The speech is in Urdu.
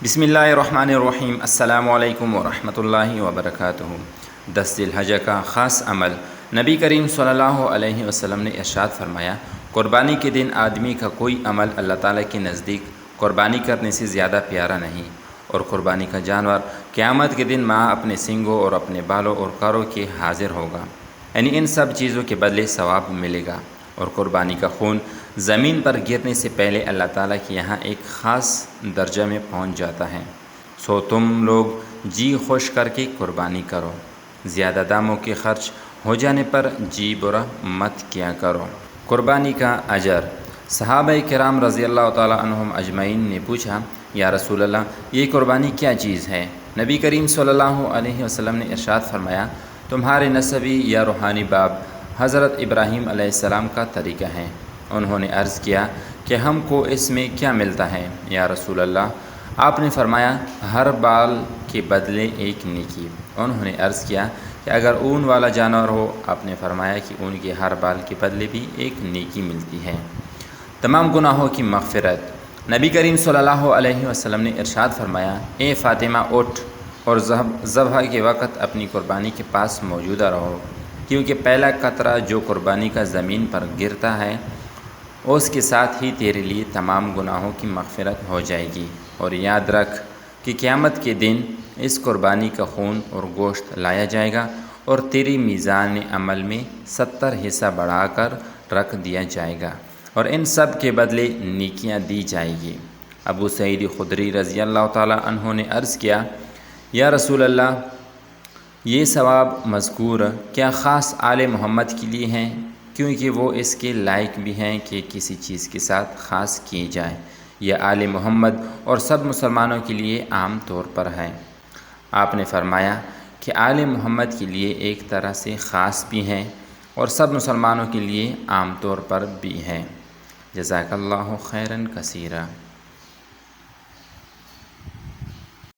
بسم اللہ الرحمن الرحیم۔ السلام علیکم ورحمۃ اللہ وبرکاتہ۔ 10 ذی الحجہ کا خاص عمل۔ نبی کریم صلی اللہ علیہ وسلم نے ارشاد فرمایا، قربانی کے دن آدمی کا کوئی عمل اللہ تعالیٰ کے نزدیک قربانی کرنے سے زیادہ پیارا نہیں، اور قربانی کا جانور قیامت کے دن ماں اپنے سنگوں اور اپنے بالوں اور کروں کے حاضر ہوگا، یعنی ان سب چیزوں کے بدلے ثواب ملے گا۔ اور قربانی کا خون زمین پر گرنے سے پہلے اللہ تعالیٰ کے یہاں ایک خاص درجہ میں پہنچ جاتا ہے، سو تم لوگ جی خوش کر کے قربانی کرو، زیادہ داموں کے خرچ ہو جانے پر جی برا مت کیا کرو۔ قربانی کا اجر۔ صحابہ کرام رضی اللہ تعالیٰ عنہم اجمعین نے پوچھا، یا رسول اللہ، یہ قربانی کیا چیز ہے؟ نبی کریم صلی اللہ علیہ وسلم نے ارشاد فرمایا، تمہارے نسبی یا روحانی باپ حضرت ابراہیم علیہ السلام کا طریقہ ہے۔ انہوں نے عرض کیا کہ ہم کو اس میں کیا ملتا ہے یا رسول اللہ؟ آپ نے فرمایا، ہر بال کے بدلے ایک نیکی۔ انہوں نے عرض کیا کہ اگر اون والا جانور ہو؟ آپ نے فرمایا کہ اون کے ہر بال کے بدلے بھی ایک نیکی ملتی ہے۔ تمام گناہوں کی مغفرت۔ نبی کریم صلی اللہ علیہ وسلم نے ارشاد فرمایا، اے فاطمہ، اٹھ اور ذبح کے وقت اپنی قربانی کے پاس موجودہ رہو، کیونکہ پہلا قطرہ جو قربانی کا زمین پر گرتا ہے اس کے ساتھ ہی تیرے لیے تمام گناہوں کی مغفرت ہو جائے گی۔ اور یاد رکھ کہ قیامت کے دن اس قربانی کا خون اور گوشت لایا جائے گا اور تیری میزان عمل میں 70 حصہ بڑھا کر رکھ دیا جائے گا، اور ان سب کے بدلے نیکیاں دی جائے گی۔ ابو سعید خدری رضی اللہ تعالیٰ عنہ نے عرض کیا، یا رسول اللہ، یہ ثواب مذکور کیا خاص آل محمد کے لیے ہیں؟ کیونکہ وہ اس کے لائق بھی ہیں کہ کسی چیز کے ساتھ خاص کیے جائے، یہ آل محمد اور سب مسلمانوں کے لیے عام طور پر ہے؟ آپ نے فرمایا کہ آل محمد کے لیے ایک طرح سے خاص بھی ہیں اور سب مسلمانوں کے لیے عام طور پر بھی ہیں۔ جزاک اللہ خیراً کثیرا۔